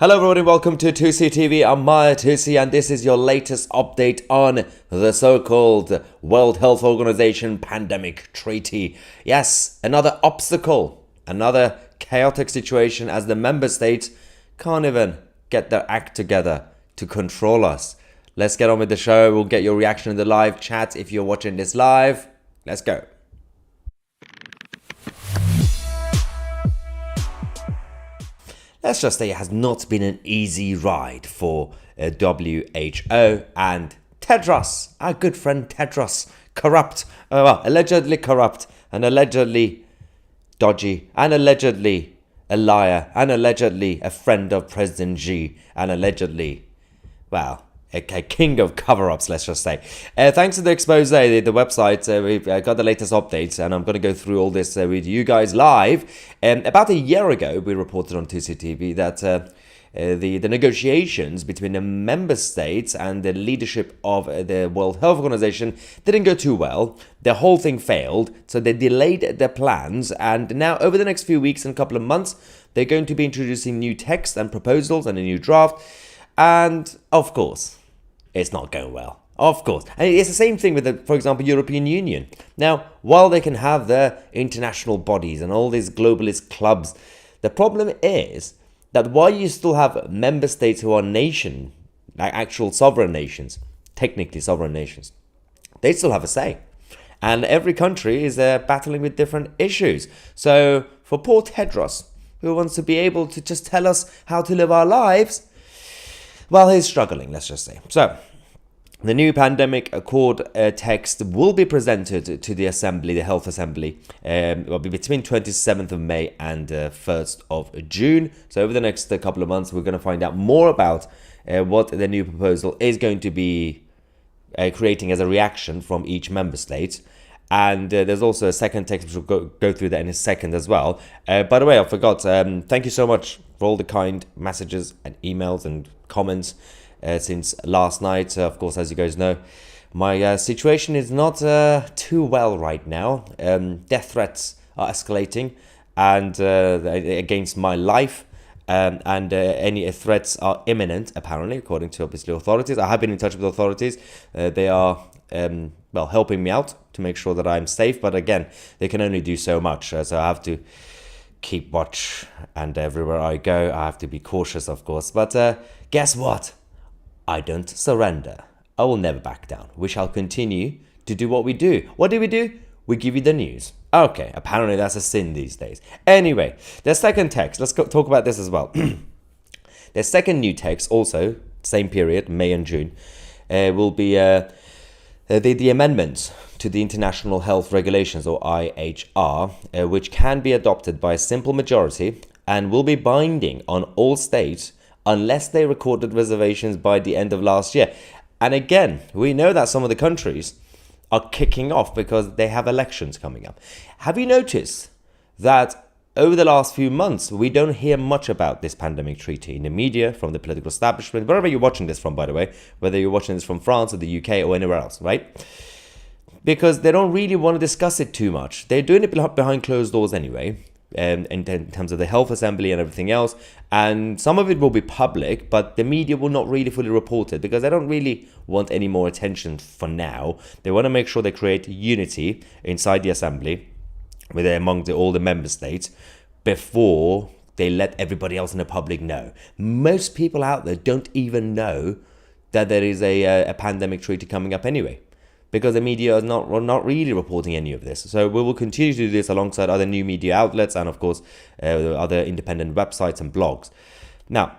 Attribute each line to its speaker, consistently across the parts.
Speaker 1: Hello everybody, welcome to 2C TV. I'm Maya 2C and this is your latest update on the so-called World Health Organization Pandemic Treaty. Yes, another obstacle, another chaotic situation as the member states can't even get their act together to control us. Let's get on with the show. We'll get your reaction in the live chat if you're watching this live. Let's go. Let's just say it has not been an easy ride for WHO and Tedros, our good friend Tedros, allegedly corrupt and allegedly dodgy and allegedly a liar and allegedly a friend of President Xi and allegedly, a king of cover-ups, let's just say. Thanks to the expose, the website, we've got the latest updates, and I'm going to go through all this with you guys live. About a year ago, we reported on 2CTV that the negotiations between the member states and the leadership of the World Health Organization didn't go too well. The whole thing failed, so they delayed their plans, and now over the next few weeks and couple of months, they're going to be introducing new texts and proposals and a new draft, and of course, it's not going well. Of course. And it's the same thing with the, for example, European Union. Now, while they can have their international bodies and all these globalist clubs, the problem is that while you still have member states who are like actual sovereign nations, technically sovereign nations, they still have a say. And every country is battling with different issues. So for poor Tedros, who wants to be able to just tell us how to live our lives, well, he's struggling, let's just say. So, the new pandemic accord text will be presented to the Assembly, the Health Assembly, will be between 27th of May and 1st of June. So, over the next couple of months, we're going to find out more about what the new proposal is going to be creating as a reaction from each member state. And there's also a second text, which we'll go through that in a second as well. By the way, I forgot, thank you so much for all the kind messages and emails and comments since last night. Of course, as you guys know, my situation is not too well right now. Death threats are escalating and against my life. And any threats are imminent, apparently, according to obviously authorities. I have been in touch with authorities. They are helping me out to make sure that I'm safe. But again, they can only do so much. So I have to keep watch, and everywhere I go, I have to be cautious, of course. But guess what? I don't surrender. I will never back down. We shall continue to do what we do. What do? We give you the news. Okay, apparently that's a sin these days. Anyway, the second text, let's talk about this as well. The second new text, also, same period, May and June, will be the amendments to the International Health Regulations, or IHR, which can be adopted by a simple majority and will be binding on all states unless they recorded reservations by the end of last year. And again, we know that some of the countries are kicking off because they have elections coming up. Have you noticed that over the last few months, we don't hear much about this pandemic treaty in the media, from the political establishment, wherever you're watching this from, by the way, whether you're watching this from France or the UK or anywhere else, right? Because they don't really want to discuss it too much. They're doing it behind closed doors anyway, in terms of the Health Assembly and everything else. And some of it will be public, but the media will not really fully report it because they don't really want any more attention for now. They want to make sure they create unity inside the Assembly among all the member states before they let everybody else in the public know. Most people out there don't even know that there is a pandemic treaty coming up anyway, because the media is not really reporting any of this. So we will continue to do this alongside other new media outlets and, of course, other independent websites and blogs. Now,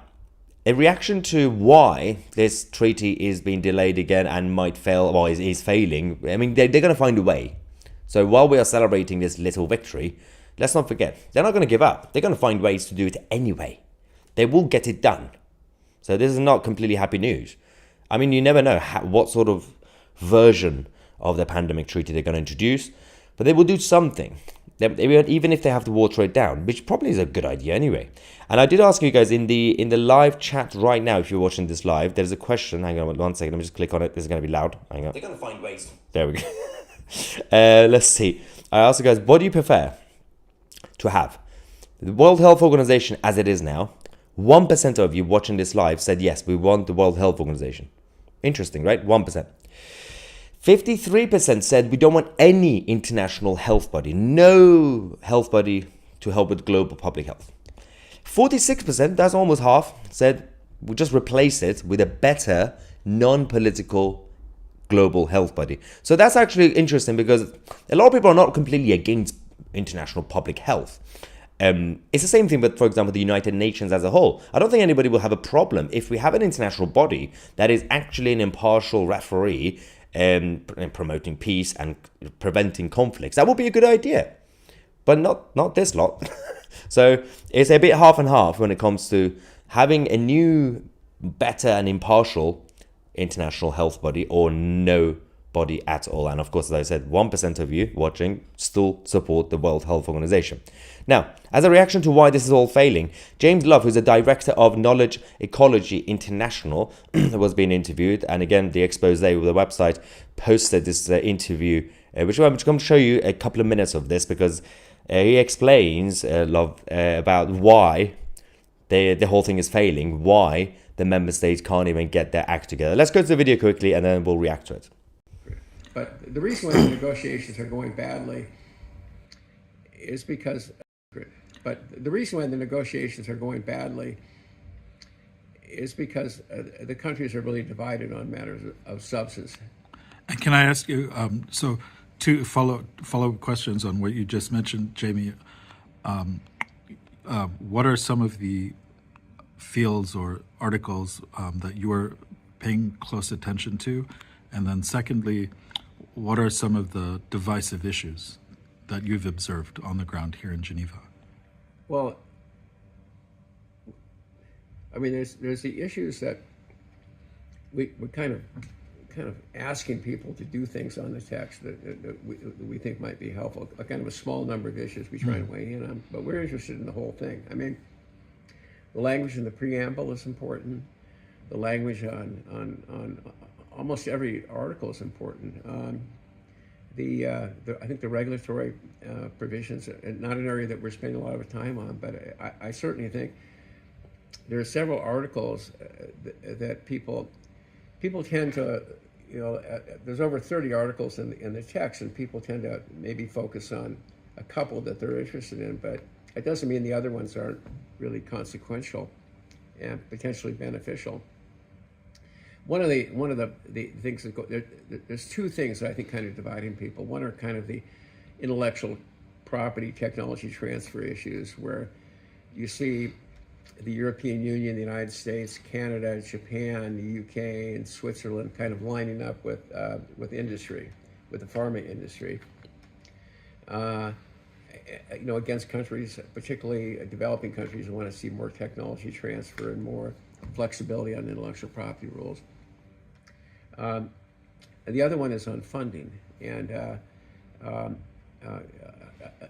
Speaker 1: in reaction to why this treaty is being delayed again and might fail, or is failing, I mean, they're going to find a way. So while we are celebrating this little victory, let's not forget, they're not going to give up. They're going to find ways to do it anyway. They will get it done. So this is not completely happy news. I mean, you never know what sort of version of the pandemic treaty they're going to introduce, but they will do something. Even if they have to water it down, which probably is a good idea anyway. And I did ask you guys in the live chat right now, if you're watching this live, there's a question. Hang on 1 second. Let me just click on it. This is going to be loud. Hang on.
Speaker 2: They're going to find ways.
Speaker 1: There we go. Let's see. I asked you guys, what do you prefer to have? The World Health Organization as it is now, 1% of you watching this live said, yes, we want the World Health Organization. Interesting, right? 1%. 53% said we don't want any international health body, no health body to help with global public health. 46%, that's almost half, said we'll just replace it with a better non-political global health body. So that's actually interesting because a lot of people are not completely against international public health. It's the same thing with, for example, the United Nations as a whole. I don't think anybody will have a problem if we have an international body that is actually an impartial referee promoting peace and preventing conflicts. That would be a good idea, but not this lot. So it's a bit half and half when it comes to having a new, better and impartial international health body or no body at all. And of course, as I said, 1% of you watching still support the World Health Organization. Now, as a reaction to why this is all failing, James Love, who's a director of Knowledge Ecology International, was being interviewed. And again, the expose with the website posted this interview, which I'm going to show you a couple of minutes of this because he explains, Love, about why the whole thing is failing, why the member states can't even get their act together. Let's go to the video quickly and then we'll react to it.
Speaker 2: But the reason why the negotiations are going badly is because the countries are really divided on matters of substance.
Speaker 3: And can I ask you, so two follow-up questions on what you just mentioned, Jamie. What are some of the fields or articles that you are paying close attention to? And then secondly, what are some of the divisive issues that you've observed on the ground here in Geneva?
Speaker 2: Well, I mean, there's the issues that we're kind of asking people to do things on the text that we think might be helpful. A kind of a small number of issues we try to weigh in on, but we're interested in the whole thing. I mean, the language in the preamble is important. The language on almost every article is important. I think the regulatory provisions, not an area that we're spending a lot of time on, but I certainly think there are several articles that people tend to, there's over 30 articles in the text, and people tend to maybe focus on a couple that they're interested in, but it doesn't mean the other ones aren't really consequential and potentially beneficial. One of the things that there's two things that I think kind of dividing people. One are kind of the intellectual property technology transfer issues, where you see the European Union, the United States, Canada, Japan, the UK, and Switzerland kind of lining up with industry, with the pharma industry, against countries, particularly developing countries, who want to see more technology transfer and more flexibility on intellectual property rules. And the other one is on funding, and I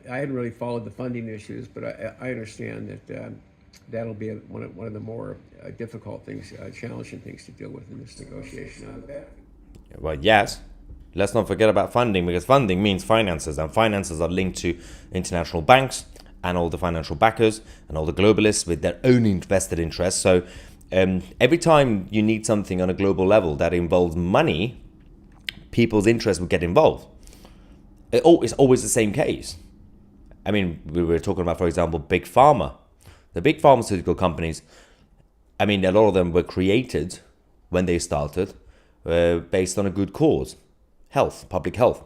Speaker 2: hadn't really followed the funding issues, but I understand that that'll be one of the more difficult things, challenging things to deal with in this negotiation.
Speaker 1: Well, yes. Let's not forget about funding, because funding means finances, and finances are linked to international banks and all the financial backers and all the globalists with their own vested interests. So every time you need something on a global level that involves money, people's interests will get involved. It's always the same case. I mean, we were talking about, for example, Big Pharma. The big pharmaceutical companies, I mean, a lot of them were created when they started based on a good cause. Health, public health.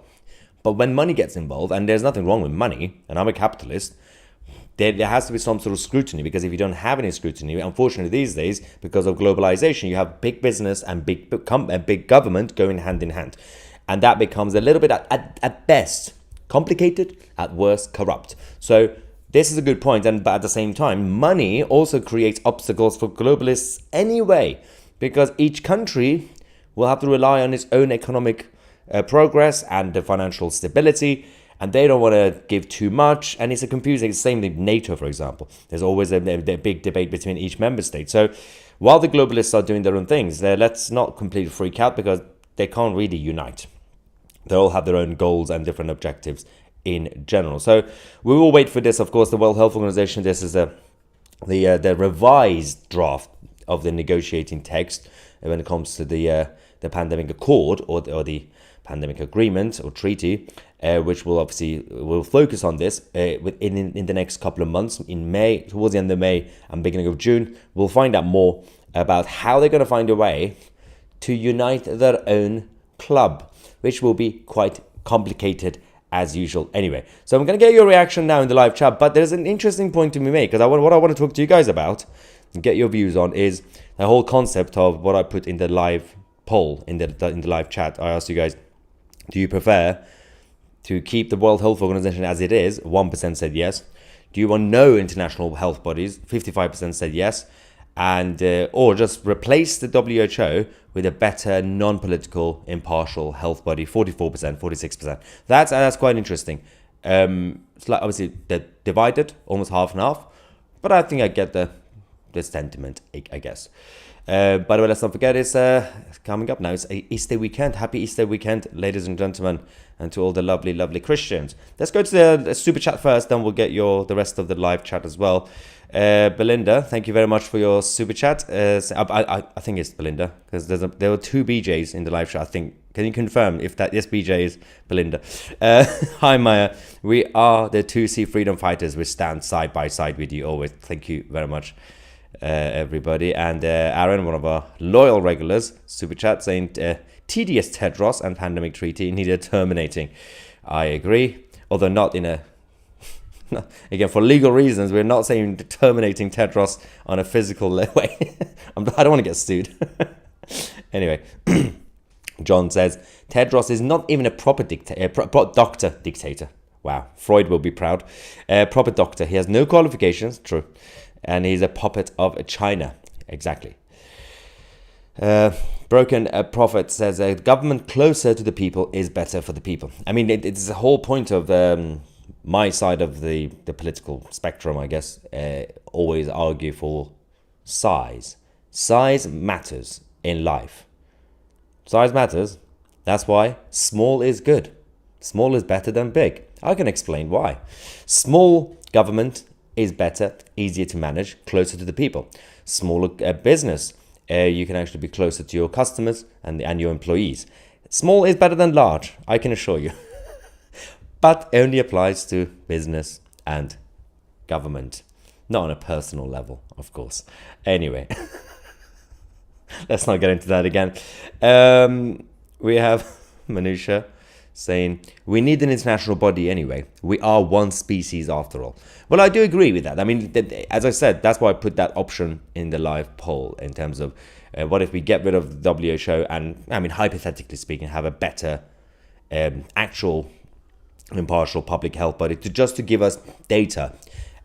Speaker 1: But when money gets involved, and there's nothing wrong with money, and I'm a capitalist, there has to be some sort of scrutiny, because if you don't have any scrutiny, unfortunately these days, because of globalization, you have big business and big government going hand in hand. And that becomes a little bit, at best, complicated, at worst, corrupt. So this is a good point, but at the same time, money also creates obstacles for globalists anyway, because each country will have to rely on its own economic progress and the financial stability, and they don't want to give too much, and it's a confusing. It's the same with NATO, for example. There's always a big debate between each member state. So while the globalists are doing their own things, let's not completely freak out, because they can't really unite. They all have their own goals and different objectives in general. So we will wait for this. Of course, the World Health Organization, this is a the revised draft of the negotiating text when it comes to the pandemic accord or the pandemic agreement or treaty, which will focus on this in the next couple of months. In May, towards the end of May and beginning of June, we'll find out more about how they're going to find a way to unite their own club, which will be quite complicated as usual. Anyway, so I'm going to get your reaction now in the live chat, but there's an interesting point to be made, because what I want to talk to you guys about and get your views on is the whole concept of what I put in the live poll in the live chat. I asked you guys, do you prefer to keep the World Health Organization as it is? 1% said yes. Do you want no international health bodies? 55% said yes. And or just replace the WHO with a better non-political impartial health body. 44%, 46%. That's quite interesting. It's like, obviously they're divided, almost half and half, but I think I get the sentiment, I guess. By the way, let's not forget, it's coming up now. It's Easter weekend. Happy Easter weekend, ladies and gentlemen, and to all the lovely, lovely Christians. Let's go to the super chat first, then we'll get the rest of the live chat as well. Belinda, thank you very much for your super chat. I think it's Belinda, because there were two BJs in the live chat. I think. Can you confirm if this BJ is Belinda? Hi Maya, we are the 2C freedom fighters. We stand side by side with you always. Thank you very much, everybody. And Aaron, one of our loyal regulars, super chat saying tedious Tedros and pandemic treaty needed terminating. I agree, although not in a. Again, for legal reasons, we're not saying terminating Tedros on a physical way. I don't want to get sued. Anyway, John says, Tedros is not even a proper doctor dictator. Wow, Freud will be proud. Proper doctor. He has no qualifications, true. And he's a puppet of China. Exactly. Broken Prophet says, a government closer to the people is better for the people. I mean, it's the whole point of... my side of the political spectrum, I guess, always argue for size. Size matters in life. Size matters. That's why small is good. Small is better than big. I can explain why. Small government is better, easier to manage, closer to the people. Smaller business, you can actually be closer to your customers and your employees. Small is better than large, I can assure you. But only applies to business and government, not on a personal level, of course. Anyway, let's not get into that again. We have Manusha saying, we need an international body anyway. We are one species after all. Well, I do agree with that. I mean, as I said, that's why I put that option in the live poll in terms of what if we get rid of the WHO and, I mean, hypothetically speaking, have a better actual impartial public health body to give us data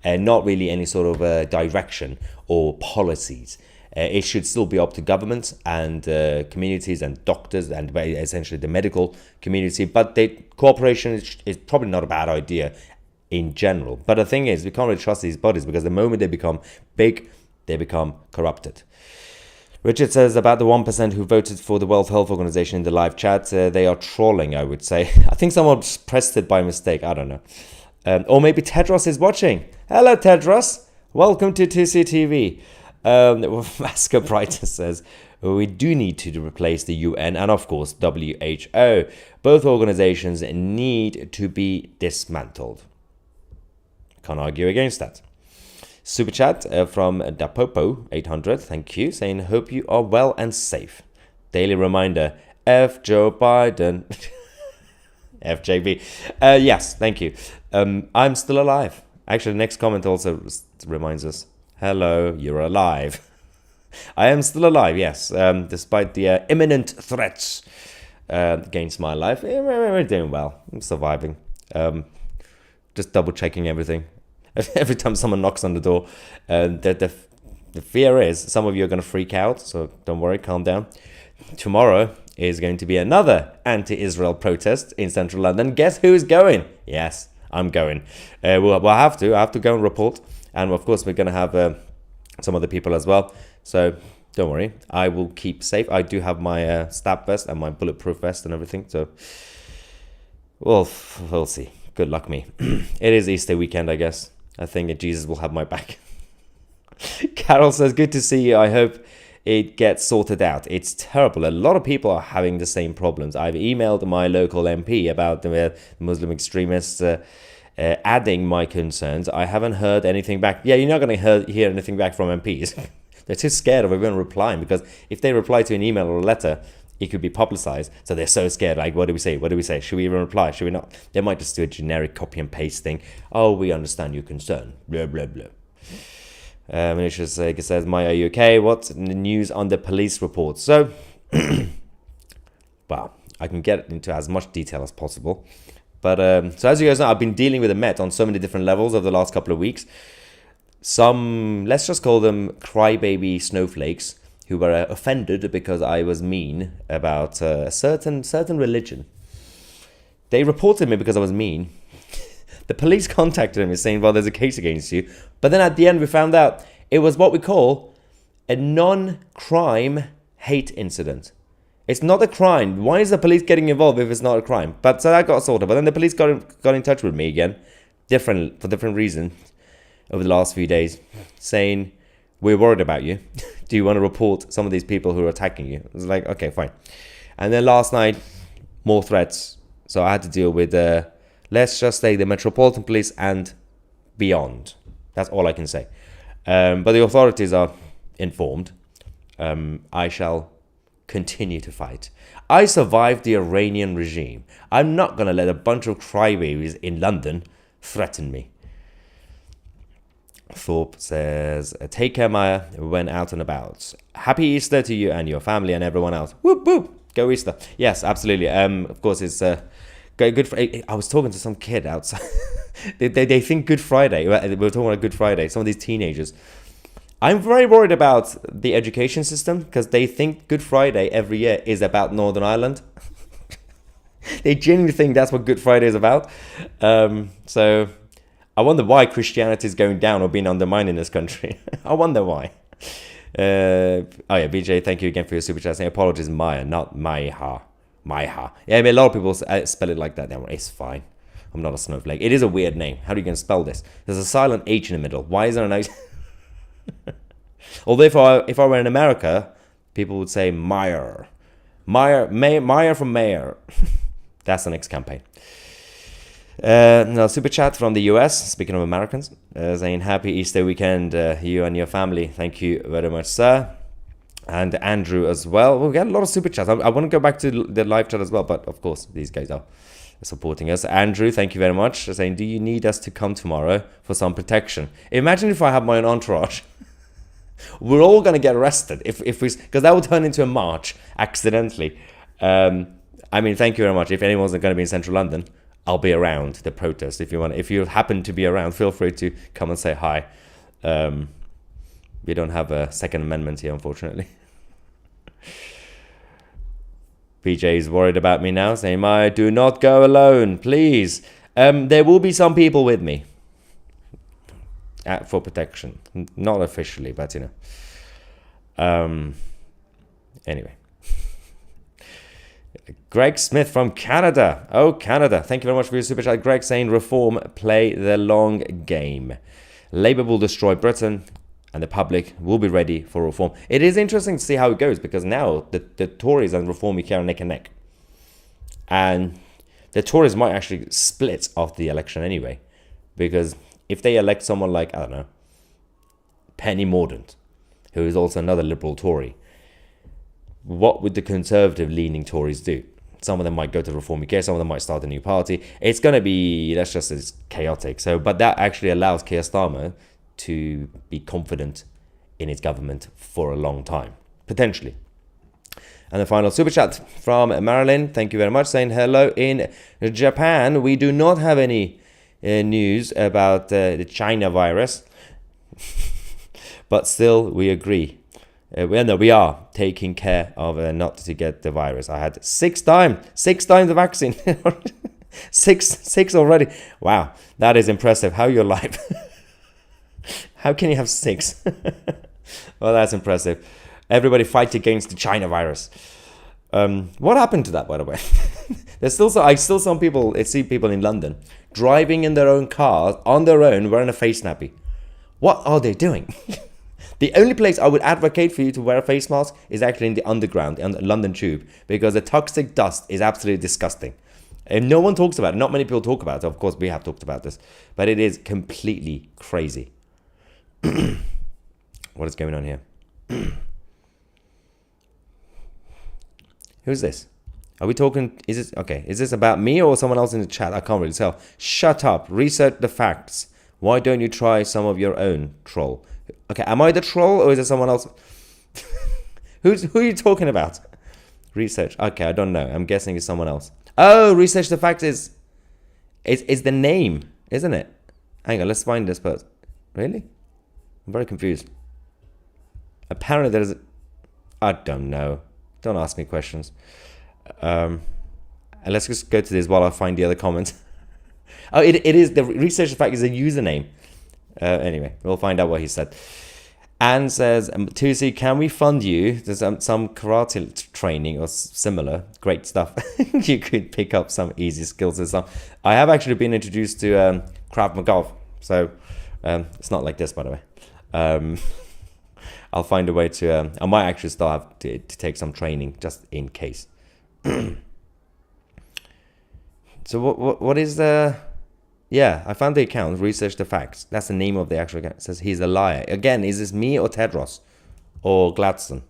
Speaker 1: and not really any sort of direction or policies. It should still be up to governments and communities and doctors and essentially the medical community, but cooperation is probably not a bad idea in general. But the thing is, we can't really trust these bodies because the moment they become big, they become corrupted. Richard says about the 1% who voted for the World Health Organization in the live chat, they are trolling, I would say. I think someone pressed it by mistake. I don't know. Or maybe Tedros is watching. Hello, Tedros. Welcome to 2CTV. Vasco Brighton says, we do need to replace the UN and, of course, WHO. Both organizations need to be dismantled. Can't argue against that. Super chat from Dapopo 800, thank you, saying, hope you are well and safe. Daily reminder, F Joe Biden. FJB. Yes, thank you. I'm still alive. Actually, the next comment also reminds us, hello, you're alive. I am still alive, yes, despite the imminent threats against my life. We're doing well. I'm surviving. Just double checking everything. Every time someone knocks on the door, the fear is some of you are going to freak out, so don't worry, calm down. Tomorrow is going to be another anti-Israel protest in central London. Guess who's going? Yes, I'm going. Well, I have to go and report, and of course we're going to have some other people as well, so don't worry, I will keep safe. I do have my stab vest and my bulletproof vest and everything, so we'll see. Good luck me. It is Easter weekend, I guess. I think Jesus will have my back. Carol says, good to see you. I hope it gets sorted out. It's terrible. A lot of people are having the same problems. I've emailed my local MP about the Muslim extremists adding my concerns. I haven't heard anything back. Yeah, you're not going to hear anything back from MPs. They're too scared of everyone replying, because if they reply to an email or a letter, it could be publicized. So they're so scared. Like, what do we say? What do we say? Should we even reply? Should we not? They might just do a generic copy and paste thing. Oh, we understand your concern. Blah, blah, blah. Manisha says, Maya, are you okay? What's the news on the police report? So, well, I can get into as much detail as possible. But, so as you guys know, I've been dealing with the Met on so many different levels over the last couple of weeks. Some, let's just call them crybaby snowflakes, who were offended because I was mean about a certain religion. They reported me because I was mean. The police contacted me saying, well, there's a case against you. But then at the end, we found out it was what we call a non-crime hate incident. It's not a crime. Why is the police getting involved if it's not a crime? But so that got sorted. But then the police got in touch with me again, for different reasons, over the last few days, saying, we're worried about you. Do you want to report some of these people who are attacking you? I was like, okay, fine. And then last night, more threats. So I had to deal with, let's just say, the Metropolitan Police and beyond. That's all I can say. But the authorities are informed. I shall continue to fight. I survived the Iranian regime. I'm not going to let a bunch of crybabies in London threaten me. Thorpe says, take care, Maya, when out and about. Happy Easter to you and your family and everyone else. Whoop, whoop. Go Easter. Yes, absolutely. Of course, it's good. I was talking to some kid outside. they think Good Friday. We were talking about Good Friday. Some of these teenagers. I'm very worried about the education system, because they think Good Friday every year is about Northern Ireland. They genuinely think that's what Good Friday is about. So I wonder why Christianity is going down or being undermined in this country. I wonder why. Oh yeah, BJ, thank you again for your super chat. Saying apologies, Maya, not Maiha. Maiha. Yeah, I mean, a lot of people spell it like that. It's fine. I'm not a snowflake. It is a weird name. How are you going to spell this? There's a silent H in the middle. Why is there an H? Although if I were in America, people would say Meyer. Meyer from Mayor. That's the next campaign. Now, super chat from the US, speaking of Americans, saying happy Easter weekend, you and your family. Thank you very much, sir. And Andrew as well. We got a lot of super chats. I want to go back to the live chat as well, but of course, these guys are supporting us. Andrew, thank you very much. Saying, do you need us to come tomorrow for some protection? Imagine if I had my own entourage. We're all going to get arrested if we, because that would turn into a march accidentally. I mean, thank you very much. If anyone's going to be in central London, I'll be around the protest. If you happen to be around, feel free to come and say hi. We don't have a Second Amendment here, unfortunately. PJ is worried about me now, saying, Maya, do not go alone, please. There will be some people with me for protection. Not officially, but you know. Anyway. Greg Smith from Canada. Oh, Canada. Thank you very much for your super chat. Greg saying, reform, play the long game. Labour will destroy Britain and the public will be ready for reform. It is interesting to see how it goes, because now the Tories and Reform UK are neck and neck. And the Tories might actually split after the election anyway. Because if they elect someone like, I don't know, Penny Mordaunt, who is also another Liberal Tory, what would the conservative-leaning Tories do? Some of them might go to Reform UK, some of them might start a new party. It's going to be, let's just say, it's chaotic. So, but that actually allows Keir Starmer to be confident in his government for a long time, potentially. And the final super chat from Marilyn, thank you very much, saying hello. In Japan, we do not have any news about the China virus, but still we agree. We are taking care of not to get the virus. I had six times the vaccine. six already. Wow, that is impressive. How you're alive. How can you have 6? Well, that's impressive. Everybody fight against the China virus. What happened to that, by the way? I still see people in London driving in their own cars on their own wearing a face nappy. What are they doing? The only place I would advocate for you to wear a face mask is actually in the underground, in the London Tube, because the toxic dust is absolutely disgusting. And no one talks about it. Not many people talk about it. Of course, we have talked about this, but it is completely crazy. What is going on here? Who's this? Are we talking? Is this okay? Is this about me or someone else in the chat? I can't really tell. Shut up. Research the facts. Why don't you try some of your own, troll? Okay, am I the troll or is it someone else? Who are you talking about? Research. Okay, I don't know. I'm guessing it's someone else. Oh, research the facts is the name, isn't it? Hang on, let's find this person. Really? I'm very confused. Apparently there's... I don't know. Don't ask me questions. And let's just go to this while I find the other comments. Oh, it is... The research the fact is a username. Anyway, we'll find out what he said. Anne says, 2C, can we fund you? There's some karate training or similar. Great stuff. You could pick up some easy skills and stuff. I have actually been introduced to Krav Maga. So it's not like this, by the way. I'll find a way to... I might actually still have to take some training just in case. So what is the... Yeah, I found the account, research the facts. That's the name of the actual account. It says he's a liar. Again, is this me or Tedros? Or Gladstone?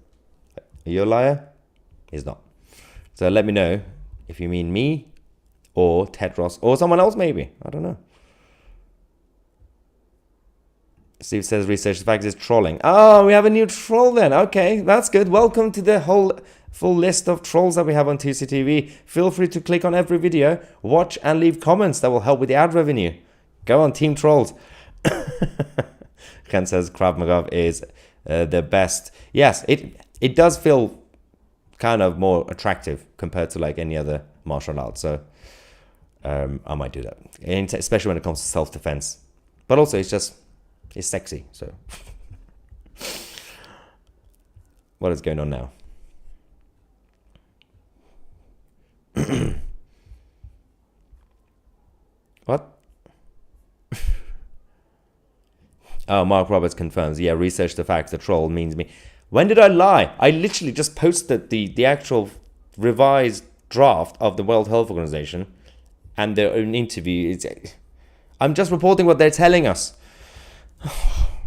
Speaker 1: Are you a liar? He's not. So let me know if you mean me or Tedros or someone else maybe. I don't know. Steve says research the facts is trolling. Oh, we have a new troll then. Okay, that's good. Welcome to the whole full list of trolls that we have on TCTV. Feel free to click on every video, watch and leave comments that will help with the ad revenue. Go on, Team Trolls. Ken says Krav Maga is the best. Yes, it does feel kind of more attractive compared to like any other martial art. So I might do that, especially when it comes to self-defense. But also it's sexy. So what is going on now? What? Oh, Mark Roberts confirms. Yeah, research the facts. The troll means me. When did I lie? I literally just posted the actual revised draft of the World Health Organization and their own interview. I'm just reporting what they're telling us.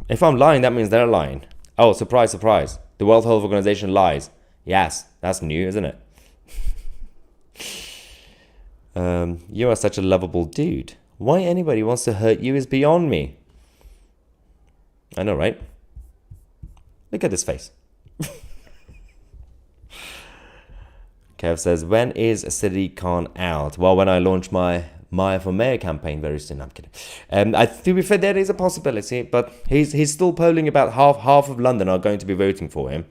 Speaker 1: If I'm lying, that means they're lying. Oh, surprise, surprise. The World Health Organization lies. Yes, that's new, isn't it? You are such a lovable dude. Why anybody wants to hurt you is beyond me. I know, right? Look at this face. Kev says, when is Silicon out? Well, when I launch my Maya for Mayor campaign very soon. I'm kidding. To be fair, there is a possibility, but he's still polling about half of London are going to be voting for him.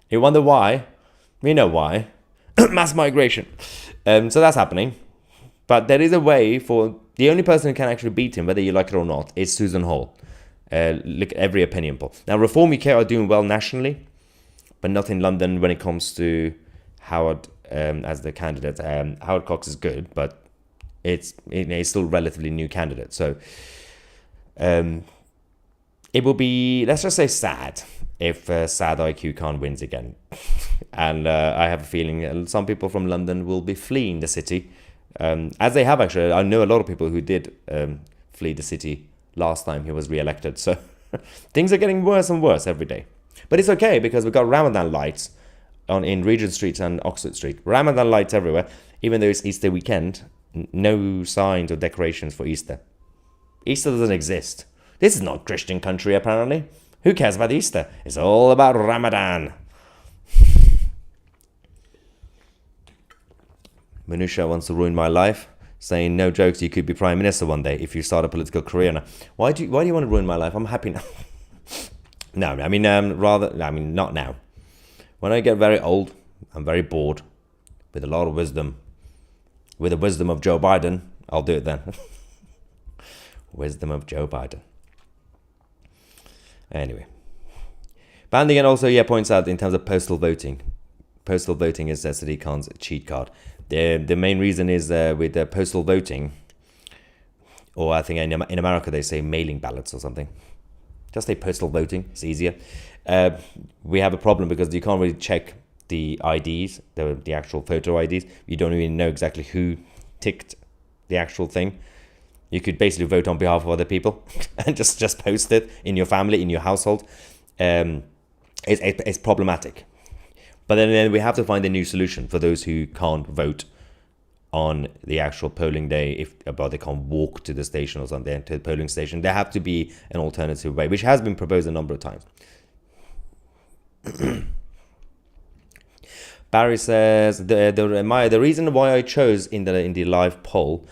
Speaker 1: You wonder why? We know why. Mass migration. So that's happening. But there is a way for... The only person who can actually beat him, whether you like it or not, is Susan Hall. Look at every opinion poll. Now, Reform UK are doing well nationally, but not in London when it comes to Howard as the candidate. Howard Cox is good, but it's still relatively new candidate. So it will be, let's just say, sad if Sad IQ Khan wins again. And I have a feeling some people from London will be fleeing the city, as they have actually. I know a lot of people who did flee the city last time he was re-elected. So things are getting worse and worse every day. But it's okay because we've got Ramadan lights in Regent Street and Oxford Street. Ramadan lights everywhere. Even though it's Easter weekend, no signs or decorations for Easter. Easter doesn't exist. This is not a Christian country, apparently. Who cares about Easter? It's all about Ramadan. Manusha wants to ruin my life, saying, no jokes, you could be prime minister one day if you start a political career now. Why do you want to ruin my life? I'm happy now. No, I mean, not now. When I get very old, I'm very bored, with a lot of wisdom, with the wisdom of Joe Biden, I'll do it then. Wisdom of Joe Biden. Anyway. Bandigan also, points out in terms of postal voting. Postal voting is Sadiq Khan's cheat card. The main reason is with the postal voting, or I think in America they say mailing ballots or something. Just say postal voting. It's easier. We have a problem because you can't really check the IDs, the actual photo IDs. You don't even know exactly who ticked the actual thing. You could basically vote on behalf of other people and just post it in your family, in your household. It's problematic. But then we have to find a new solution for those who can't vote on the actual polling day, but they can't walk to the station or something, to the polling station. There have to be an alternative way, which has been proposed a number of times. Barry says the reason why I chose in the live poll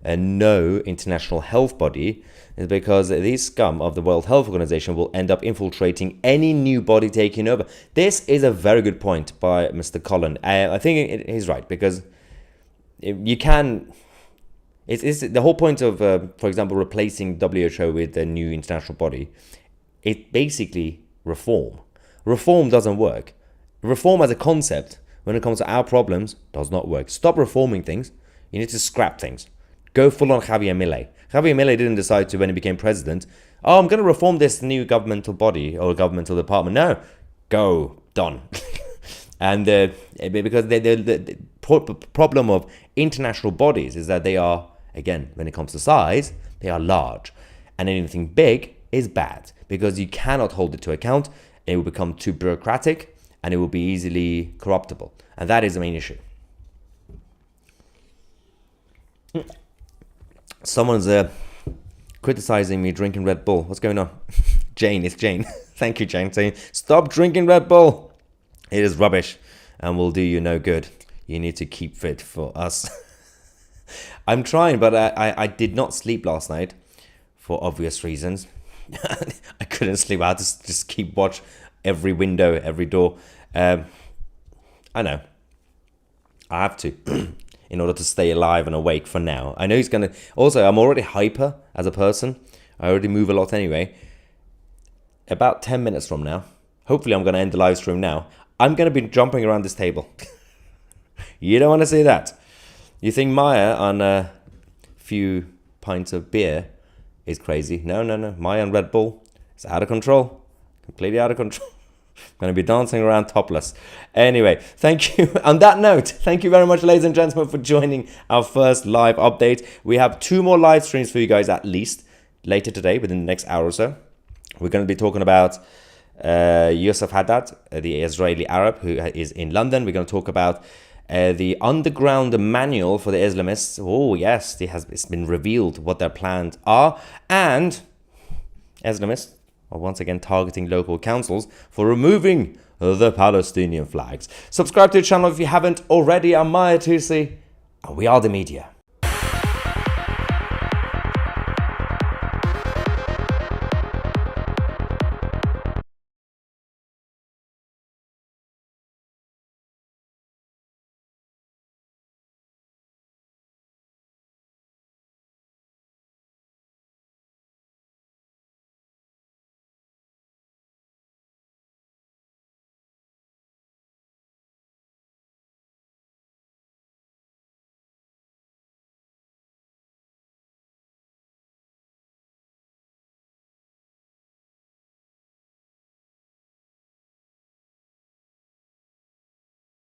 Speaker 1: no international health body is because these scum of the World Health Organization will end up infiltrating any new body taking over. This is a very good point by Mr. Cullen. I think he's right, because you can. It's the whole point of, for example, replacing WHO with a new international body. It's basically reform. Reform doesn't work. Reform as a concept, when it comes to our problems, does not work. Stop reforming things. You need to scrap things. Go full on Javier Milei. Javier Milei didn't decide to, when he became president, oh, I'm going to reform this new governmental body or governmental department. No, go, done. And because the problem of international bodies is that they are, again, when it comes to size, they are large. And anything big is bad because you cannot hold it to account. It will become too bureaucratic and it will be easily corruptible. And that is the main issue. Someone's criticizing me drinking Red Bull. What's going on? Jane, it's Jane. Thank you, Jane, saying, stop drinking Red Bull. It is rubbish and will do you no good. You need to keep fit for us. I'm trying, but I did not sleep last night for obvious reasons. I couldn't sleep. I had to just keep watch every window, every door. I know. I have to. In order to stay alive and awake for now. I know he's going to... Also, I'm already hyper as a person. I already move a lot anyway. About 10 minutes from now, hopefully I'm going to end the live stream now, I'm going to be jumping around this table. You don't want to see that. You think Maya on a few pints of beer is crazy. No. Maya on Red Bull is out of control. Completely out of control. I'm going to be dancing around topless. Anyway, thank you. On that note, thank you very much, ladies and gentlemen, for joining our first live update. We have 2 more live streams for you guys at least later today, within the next hour or so. We're going to be talking about Yusuf Haddad, the Israeli Arab who is in London. We're going to talk about the underground manual for the Islamists. Oh, yes, it's been revealed what their plans are. And Islamists are once again targeting local councils for removing the Palestinian flags. Subscribe to the channel if you haven't already. I'm Maya Tusi, and we are the media.